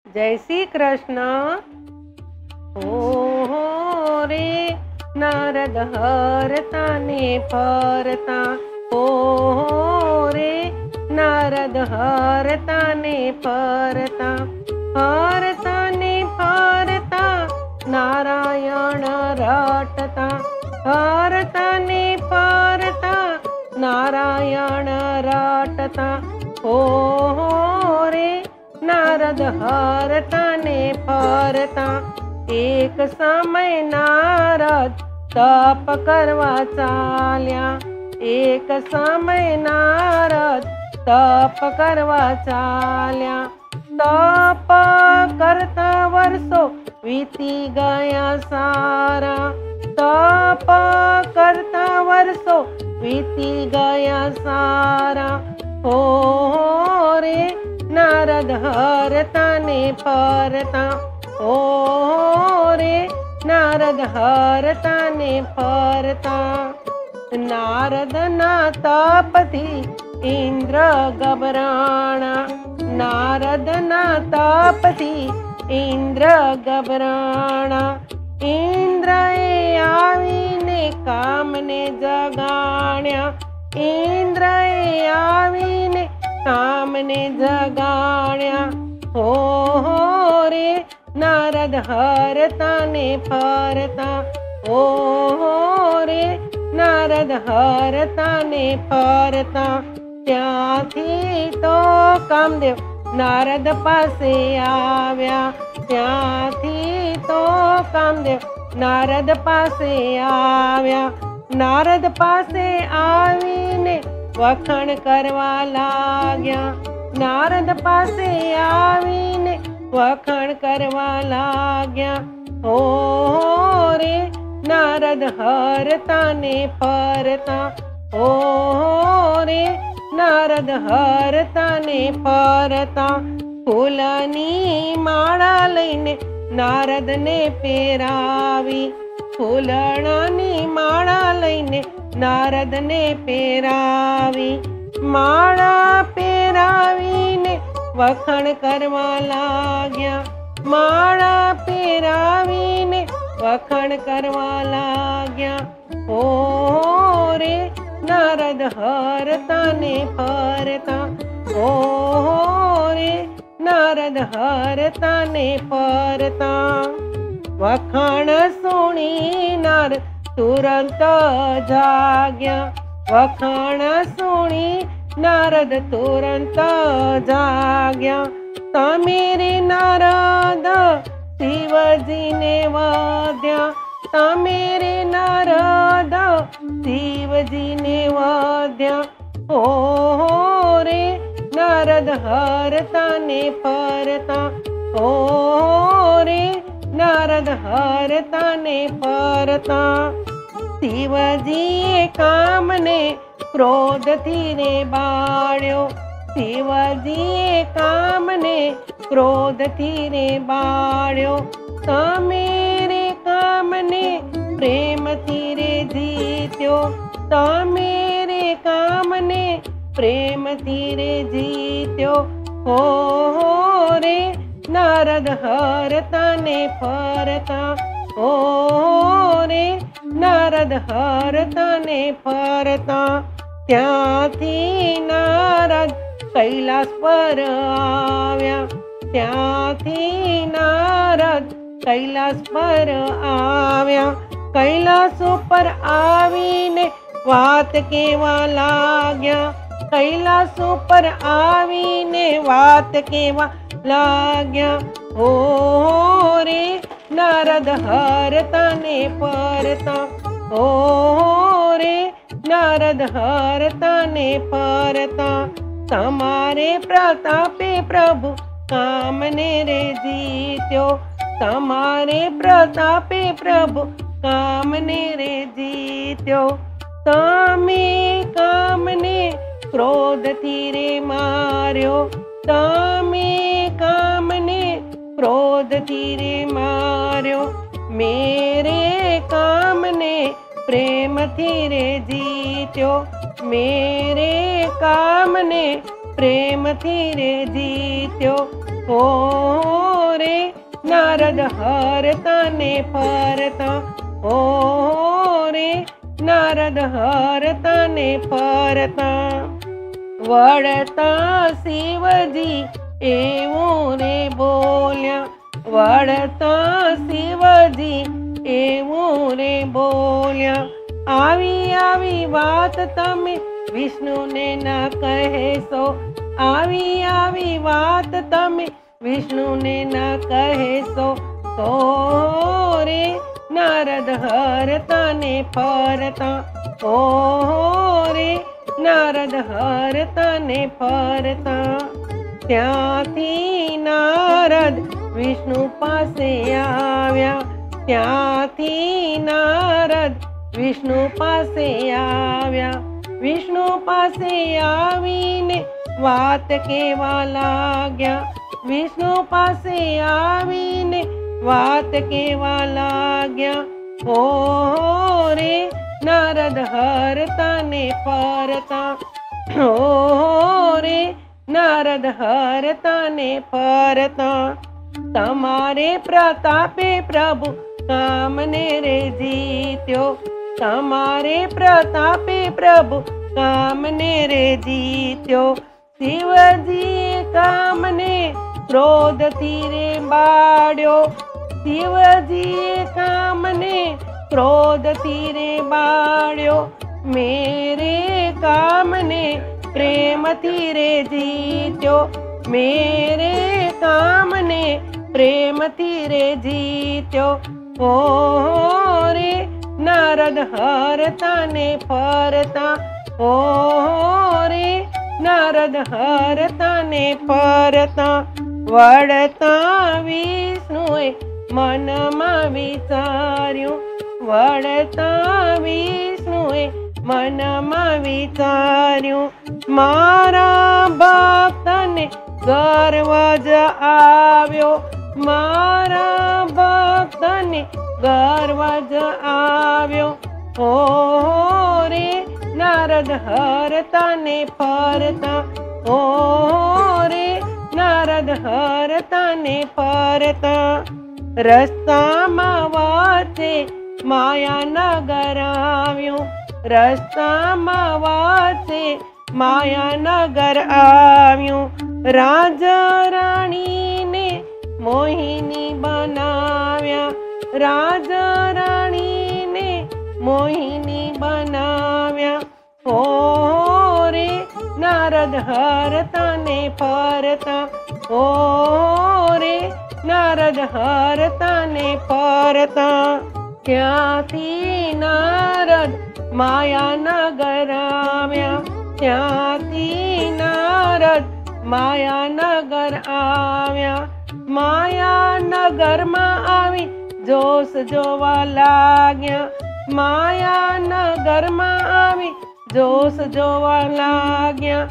जय श्री कृष्ण। हो रे नारद हरता ने फरता, हो रे नारद हरता ने फरता, हरता ने फरता नारायण रटता, हरता ने फरता नारायण रटता, हो रे नारद हरता ने फरता। एक समय नारद तप करवा चाल्या, एक समय नारद तप करवा चाल्या, तप करता वर्षो वीती गया सारा, तप करता वर्षो वीती गया सारा, हो रे नारद हरता ने फरता, हो रे नारद हरता ने फरता। नारद ना तपथी इंद्र गबराणा, नारद ना तपथी इंद्र गबराणा, इंद्र आवीने कामने जगाण्या, इंद्र आवीने कामने जगाण्या, हो रे नारद हरता ने फरता, हो रे नारद हरता ने फरता। त्याथी तो कामदेव नारद पासे आव्या, त्याथी तो कामदेव नारद पासे आव्या, नारद पासे आवीने वखाण करवा लाग्या, नारद पासे आवीने वखाण करवा लाग्या, हो रे नारद हरता ने फरता, हो रे नारद हरता ने फरता। फूलनी माळा लईने नारद ने पेरावी, फूलणानी माळा लईने नारद ने पेरावी, माळा पेरावीने वखाण करवा लाग्या, माळा पेरावीने वखाण करवा लाग्या, हो रे नारद हरता ने फरता, हो रे नारद हरता ने फरता। वखाण सुणी नारद तुरंत जाग्या, वखाण सुणी नारद तुरंत जाग्या, तमे रे नारद शिवजी ने वद्या, तमे रे नारद शिवजी ने वद्या, हो रे नारद हरता ने फरता, हो रे नारद हरता ने फरता। शिवजी कामने क्रोध थी रे बाळ्यो, शिवजी कामने क्रोध थी रे बाळ्यो, तमे रे कामने प्रेम थी रे जीत्यो, तमे रे कामने प्रेम थी रे जीत्यो, हो रे नारद हरता ने फरता, हो रे नारद हरता ने फरता। त्याथी नारद कैलास पर आव्या, त्याथी नारद कैलास पर आव्या, कैलास पर आवीने वात केवा लाग्या, कैलास पर आवीने वात केवा लाग्या, हो रे नारद हरता ने फरता, हो रे नारद हरता ने फरता। तमारे प्रतापे प्रभु कामने रे जीत्यो, तमारे प्रतापे प्रभु कामने रे जीत्यो, तमे कामने क्रोध थी रे मार्यो, तमे कामने क्रोध थी रे मार्यो, मेरे कामने प्रेम थी रे जीत्यो, मेरे कामने प्रेम थी रे जीत्यो, हो નારદ હરતા ને ફરતા, ઓ રે નારદ હરતા ને ફરતા, વળતા શિવજી એવું રે બોલ્યા, વળતા શિવજી એવું રે બોલ્યા, આવી આવી વાત તમે વિષ્ણુને ના કહેશો, આવી આવી વાત તમે વિષ્ણુને ના કહેશો, તો રે નારદ હરતા ને ફરતા, ઓ રે નારદ હરતા ને ફરતા, ત્યાંથી નારદ વિષ્ણુ પાસે આવ્યા, ત્યાંથી નારદ વિષ્ણુ પાસે આવ્યા, વિષ્ણુ પાસે આવીને વાત કેવા લાગ્યા, વિષ્ણુ પાસે આવીને વાત કેવા લાગ્યા, ઓ રે નારદ હરતા ને ફરતા, ઓ રે નારદ હરતા ને ફરતા, તમારે પ્રતાપે પ્રભુ કામને રે જીત્યો, તમારે પ્રતાપે પ્રભુ કામને રે જીત્યો, શિવજીએ કામને ક્રોધથી રે બાળ્યો, શિવજીએ કામને ક્રોધથી રે બાળ્યો, મેરે કામને પ્રેમથી રે જીત્યો, મેરે કામને પ્રેમથી રે જીત્યો, ઓ રે નારદ હરતા ને ફરતા, ઓ રે નારદ હરતા ને ફરતા, વળતા વિષ્ણુએ મનમાં વિચાર્યું, વળતા વિષ્ણુએ મનમાં વિચાર્યું, મારા ભક્તને ગર્વ જ આવ્યો, મારા ભક્તને ગર્વ જ આવ્યો, ઓ રે નારદ હરતા ને ફરતા, ઓ રે નારદ હરતા ને ફરતા, રસ્તામાં વચ્ચે માયાનગર આવ્યું, રસ્તામાં વચ્ચે માયાનગર આવ્યું, રાજા રાણીને મોહિની બનાવ્યા, રાજા રાણીને મોહિની બનાવ્યા, ઓ રે નારદ હરતા ને ફરતા, ઓ રે નારદ હરતા ને ફરતા, ત્યાંથી નારદ માયાનગર આવ્યા, ત્યાંથી નારદ માયાનગર આવ્યા, માયાનગરમાં આવી જોશ જોવા લાગ્યા, માયાનગરમાં આવી જોશ જોવા લાગ્યા,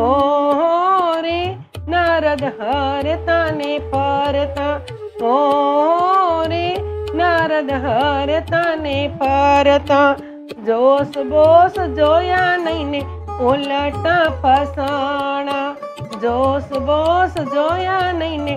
ઓ રે નારદ હરતા ને ફરતા, ઓ રે નારદ હરતા ને ફરતા, જોશ બોશ જોયા નહીં ને ઉલટા ફસાણા, જોશ બોશ જોયા નહીં ને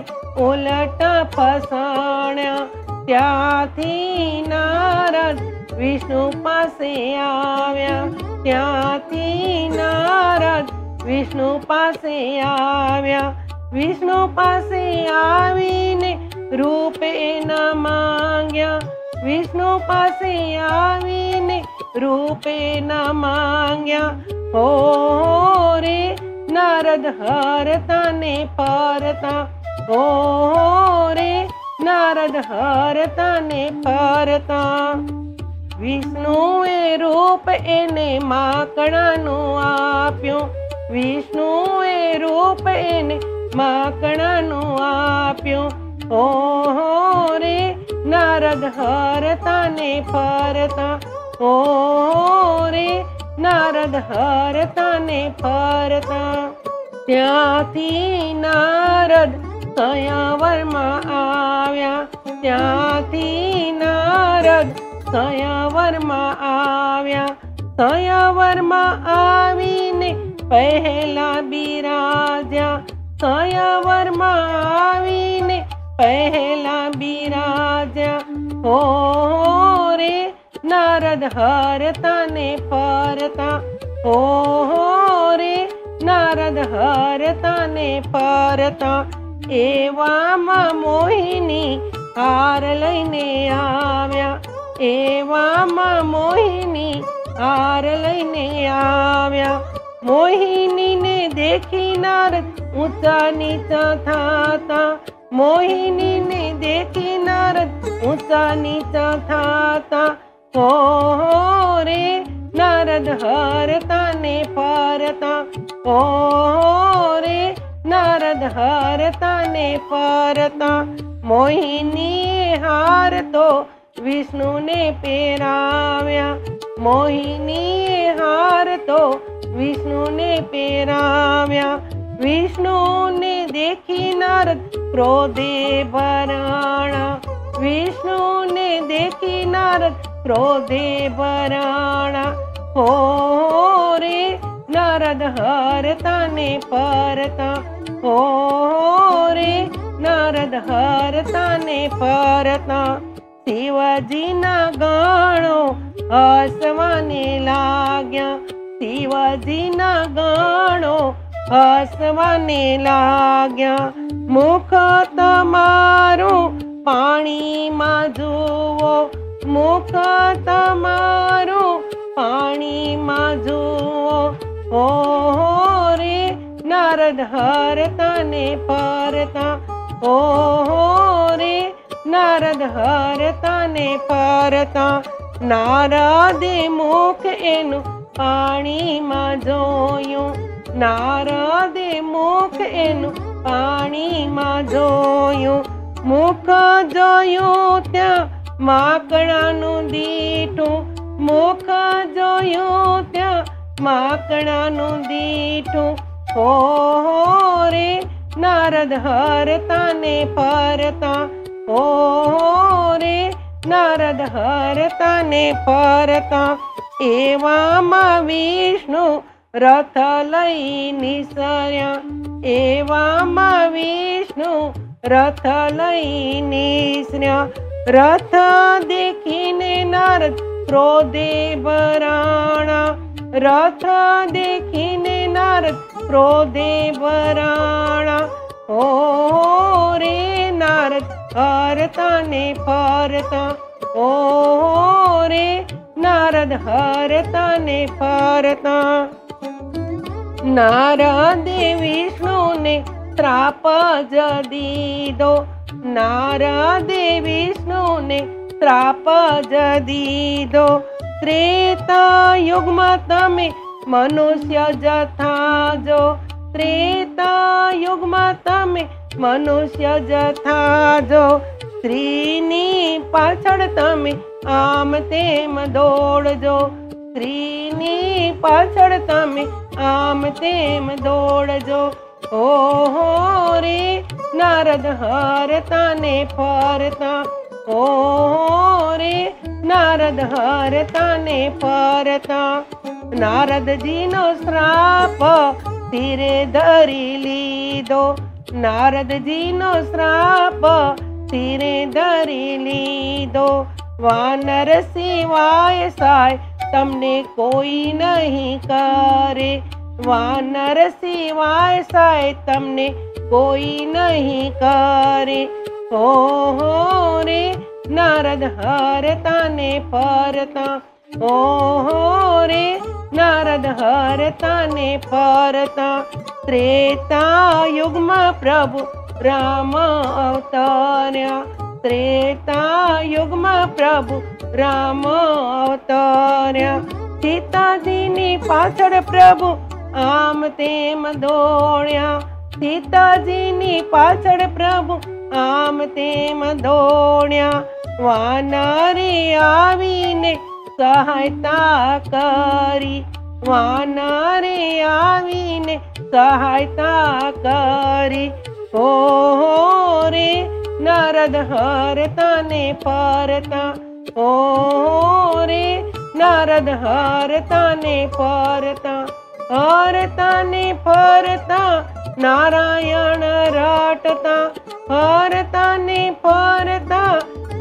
ઉલટા ફસાણા, ત્યાંથી નારદ વિષ્ણુ પાસે આવ્યા, ત્યાંથી નારદ વિષ્ણુ પાસે આવ્યા, વિષ્ણુ પાસે આવીને રૂપ એના માંગ્યા, વિષ્ણુ પાસે આવીને રૂપ એના માંગ્યા, ઓ રે નારદ હરતા ને ફરતા, ઓ રે નારદ હરતા ને ફરતા, વિષ્ણુએ રૂપ એને માકડાનું આપ્યું, વિષ્ણુએ રૂપ એને માકડાનું આપ્યું, ઓ રે નારદ હરતા ને ફરતા, ઓ રે નારદ હરતા ને ફરતા, ત્યાંથી નારદ સંયવરમાં આવ્યા, ત્યાંથી નારદ સંયવરમાં આવ્યા, સંયવરમાં આવીને પહેલા બિરાજ્યા, સંયવરમાં આવીને પહેલા બિરાજ્યા, हो रे नारद हरता ने फरता हो रे नारद हरता ने फरता एवामां मोहिनी हार लईने आव्या एवामां मोहिनी हार लईने आव्या मोहिनी ने देखी नारद ऊंचा नीचा थाता मोहिनी ने देखी नारद ऊंचा नीचा थाता हो रे नारद हरता ने फरता हो रे नारद हरता ने फरता मोहिनी हार तो विष्णु ने पेराव्या मोहिनी हार तो विष्णु ने पेराव्या विष्णु ने देखी नारद क्रोधे भराणा विष्णु ने देखी नारद क्रोधे भराणा हो रे नारद हरता ने फरता हो रे नारद हरता ने फरता शिवजी ना गणो हसवाने लाग्या शिवजी ना गणो हसवाने लाग्या मुख तमारू पाणी में जुवो मुख तमारू पाणी में जुवो हो रे नारद हरता ने फरता हो रे नारद हरता ने फरता नारदे मुख एनु पाणी में जोयुं नारदे मुख एनु पाणी में जोयुं मुख जोयुं त्या माकड़ानुं दीठुं मुख जोयुं त्या माकड़ानुं दीठुं हो रे नारद हरता ने फरता हो रे नारद हरता ने फरता एवामां विष्णु रथ लई निसर्या एवामां विष्णु रथ लई निसर्या रथ देखीने नारद क्रोधे भराणा रथ देखीने नारद क्रोधे भराणा हो रे नारद हरता ने फरता हो रे नारद हरता ने फरता नारदे विष्णु ने श्राप दीधो नारदे विष्णु ने श्राप दीधो त्रेता युग में तमे मनुष्य जथा जो त्रेता युग में तमे मनुष्य जथा जो स्त्रीनी पाछळ तमे आम तेम दौड़जो स्त्रीनी पाछळ तमे आम तेम दौड़जो हो रे नारद हरता ने फरता हो रे नारद हरता ने फरता नारद जी नो श्राप सिरे धरी लीधो नारद जी नो श्राप सिरे धरी लीधो वानर सिवाय साय तमने कोई नहीं करे वानर सिवाय साय तमने कोई नहीं करे हो रे नारद हरता ने फरता हो रे नारद हरता ने फरता त्रेता युग में प्रभु राम अवतार्या त्रेता युग में प्रभु राम अवतार्या सीताजी ने पाछळ प्रभु आम तेम दौड़्या सीताजी ने पाछळ प्रभु आम तेम दौड़्या वानरे आवीने सहायता करी वानरे आवीने सहायता करी हो रे नारद हरता ने फरता हो रे नारद हरता ने फरता हरता ने फरता नारायण रटता हरता ने फरता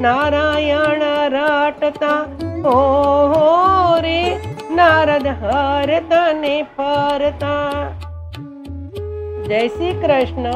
नारायण રટતા હો રે નારદ હરતા ને ફરતા. જય શ્રી કૃષ્ણ.